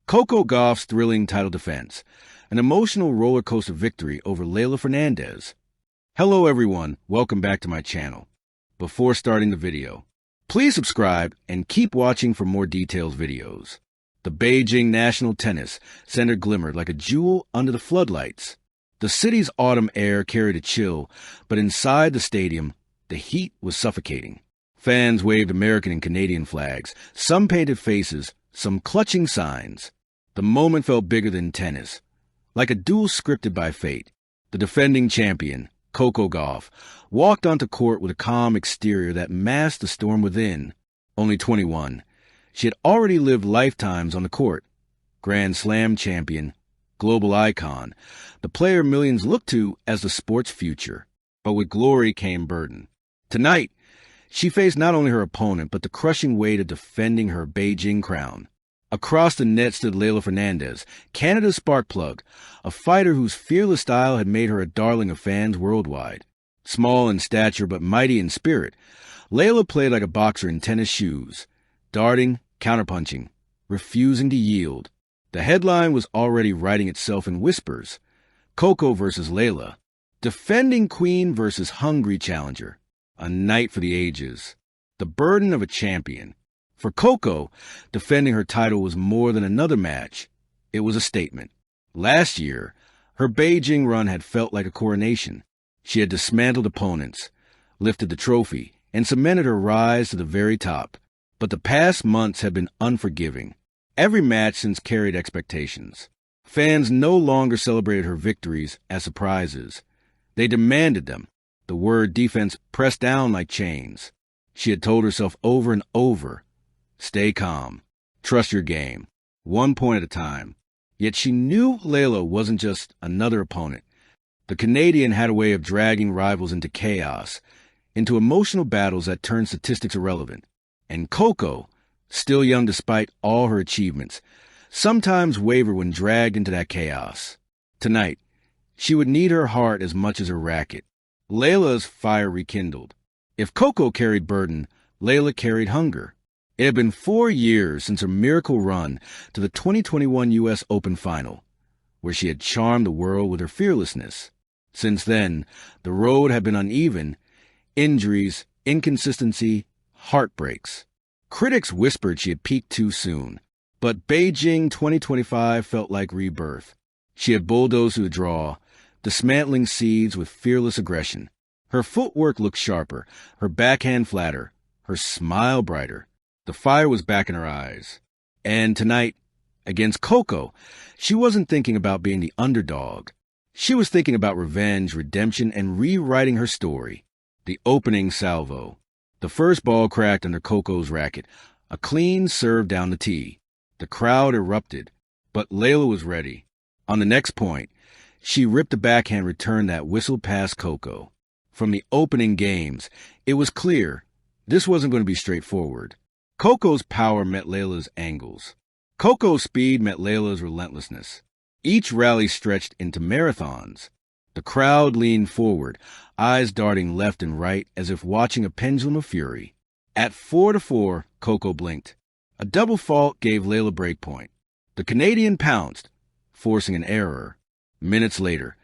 Coco Gauff's thrilling title defense, an emotional roller coaster victory over Leylah Fernandez. Hello everyone, welcome back to my channel. Before starting the video, please subscribe and keep watching for more detailed videos. The Beijing National Tennis Center glimmered like a jewel under the floodlights. The city's autumn air carried a chill, but inside the stadium, the heat was suffocating. Fans waved American and Canadian flags, some painted faces, some clutching signs. The moment felt bigger than tennis, like a duel scripted by fate. The defending champion, Coco Gauff, walked onto court with a calm exterior that masked the storm within. Only 21, she had already lived lifetimes on the court. Grand Slam champion, global icon, the player millions looked to as the sport's future. But with glory came burden. Tonight, she faced not only her opponent, but the crushing weight of defending her Beijing crown. Across the net stood Leylah Fernandez, Canada's spark plug, a fighter whose fearless style had made her a darling of fans worldwide. Small in stature but mighty in spirit, Leylah played like a boxer in tennis shoes, darting, counterpunching, refusing to yield. The headline was already writing itself in whispers. Coco versus Leylah. Defending queen versus hungry challenger. A night for the ages. The burden of a champion. For Coco, defending her title was more than another match. It was a statement. Last year, her Beijing run had felt like a coronation. She had dismantled opponents, lifted the trophy, and cemented her rise to the very top. But the past months had been unforgiving. Every match since carried expectations. Fans no longer celebrated her victories as surprises. They demanded them. The word defense pressed down like chains. She had told herself over and over, stay calm. Trust your game. 1 point at a time. Yet she knew Leylah wasn't just another opponent. The Canadian had a way of dragging rivals into chaos, into emotional battles that turned statistics irrelevant. And Coco, still young despite all her achievements, sometimes wavered when dragged into that chaos. Tonight, she would need her heart as much as her racket. Leylah's fire rekindled. If Coco carried burden, Leylah carried hunger. It had been 4 years since her miracle run to the 2021 U.S. Open Final, where she had charmed the world with her fearlessness. Since then, the road had been uneven, injuries, inconsistency, heartbreaks. Critics whispered she had peaked too soon, but Beijing 2025 felt like rebirth. She had bulldozed through the draw, dismantling seeds with fearless aggression. Her footwork looked sharper, her backhand flatter, her smile brighter. The fire was back in her eyes. And tonight, against Coco, she wasn't thinking about being the underdog. She was thinking about revenge, redemption, and rewriting her story. The opening salvo. The first ball cracked under Coco's racket, a clean serve down the tee. The crowd erupted, but Leylah was ready. On the next point, she ripped a backhand return that whistled past Coco. From the opening games, it was clear this wasn't going to be straightforward. Coco's power met Leylah's angles. Coco's speed met Leylah's relentlessness. Each rally stretched into marathons. The crowd leaned forward, eyes darting left and right as if watching a pendulum of fury. At 4-4, Coco blinked. A double fault gave Leylah break point. The Canadian pounced, forcing an error. Minutes later,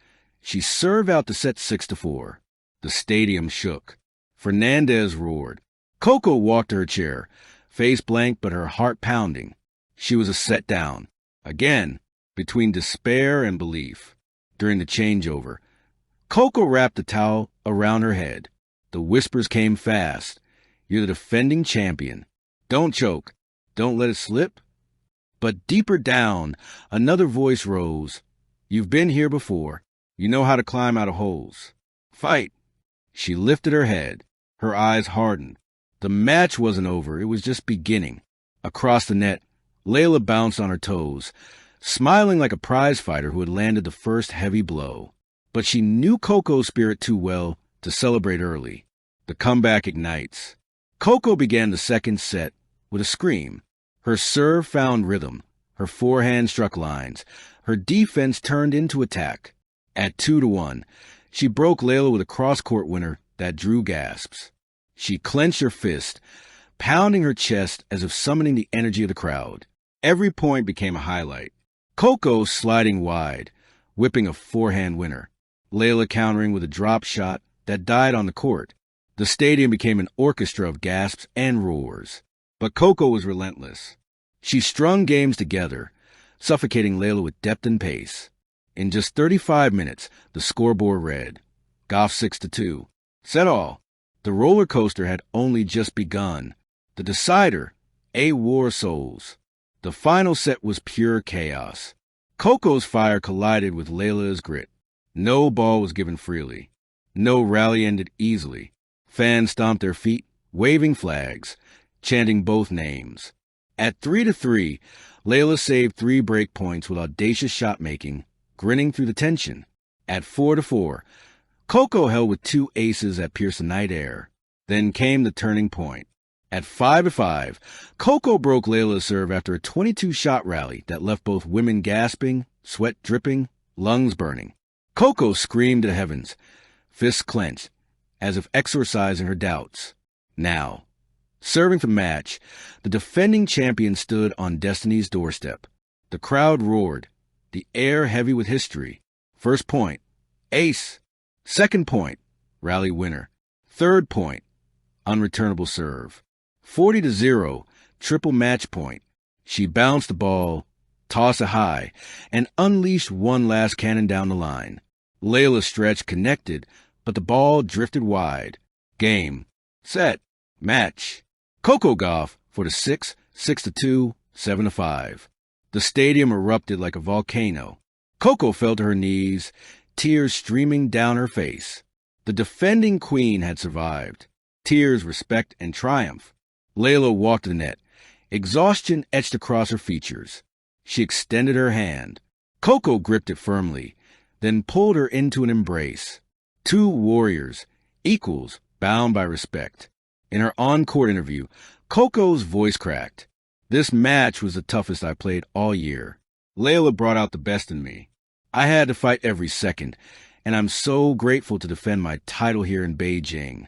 she served out to set 6-4. The stadium shook. Fernandez roared. Coco walked to her chair, face blank but her heart pounding. She was a set down. Again, between despair and belief. During the changeover, Coco wrapped the towel around her head. The whispers came fast. You're the defending champion. Don't choke. Don't let it slip. But deeper down, another voice rose. You've been here before. You know how to climb out of holes. Fight. She lifted her head. Her eyes hardened. The match wasn't over. It was just beginning. Across the net, Leylah bounced on her toes, smiling like a prize fighter who had landed the first heavy blow. But she knew Coco's spirit too well to celebrate early. The comeback ignites. Coco began the second set with a scream. Her serve found rhythm. Her forehand struck lines. Her defense turned into attack. At 2-1, she broke Leylah with a cross-court winner that drew gasps. She clenched her fist, pounding her chest as if summoning the energy of the crowd. Every point became a highlight. Coco sliding wide, whipping a forehand winner. Leylah countering with a drop shot that died on the court. The stadium became an orchestra of gasps and roars. But Coco was relentless. She strung games together, suffocating Leylah with depth and pace. In just 35 minutes, the scoreboard read, Gauff 6-2. Set all. The roller coaster had only just begun. The decider, a war souls. The final set was pure chaos. Coco's fire collided with Leylah's grit. No ball was given freely. No rally ended easily. Fans stomped their feet, waving flags, chanting both names. At 3-3, Leylah saved 3 break points with audacious shot-making, grinning through the tension. At 4-4, Coco held with 2 aces that pierced the night air. Then came the turning point. At 5-5, Coco broke Leylah's serve after a 22-shot rally that left both women gasping, sweat dripping, lungs burning. Coco screamed to the heavens, fists clenched, as if exorcising her doubts. Now, serving the match, the defending champion stood on destiny's doorstep. The crowd roared, the air heavy with history. First point, ace. Second point, rally winner. Third point, unreturnable serve. 40-0, triple match point. She bounced the ball, tossed it high, and unleashed one last cannon down the line. Leylah stretched, connected, but the ball drifted wide. Game, set, match. Coco Gauff for the 6-2, 7-5. The stadium erupted like a volcano. Coco fell to her knees, tears streaming down her face. The defending queen had survived. Tears, respect, and triumph. Leylah walked to the net. Exhaustion etched across her features. She extended her hand. Coco gripped it firmly, then pulled her into an embrace. 2 warriors, equals, bound by respect. In her on-court interview, Coco's voice cracked. This match was the toughest I played all year. Leylah brought out the best in me. I had to fight every second, and I'm so grateful to defend my title here in Beijing.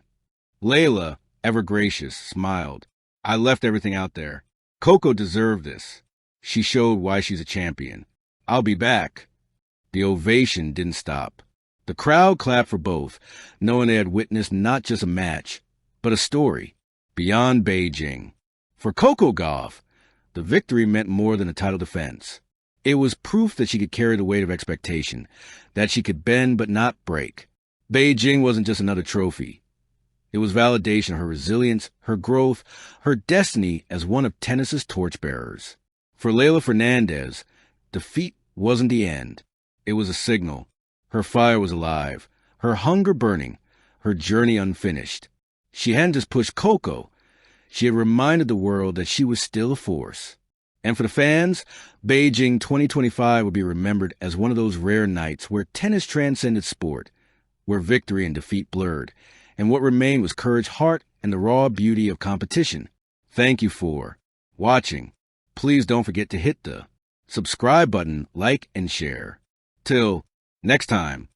Leylah, ever gracious, smiled. I left everything out there. Coco deserved this. She showed why she's a champion. I'll be back. The ovation didn't stop. The crowd clapped for both, knowing they had witnessed not just a match, but a story beyond Beijing. For Coco Gauff, the victory meant more than a title defense. It was proof that she could carry the weight of expectation, that she could bend but not break. Beijing wasn't just another trophy. It was validation of her resilience, her growth, her destiny as one of tennis's torchbearers. For Leylah Fernandez, defeat wasn't the end. It was a signal. Her fire was alive, her hunger burning, her journey unfinished. She hadn't just pushed Coco. She had reminded the world that she was still a force. And for the fans, Beijing 2025 will be remembered as one of those rare nights where tennis transcended sport, where victory and defeat blurred, and what remained was courage, heart, and the raw beauty of competition. Thank you for watching. Please don't forget to hit the subscribe button, like, and share. Till next time.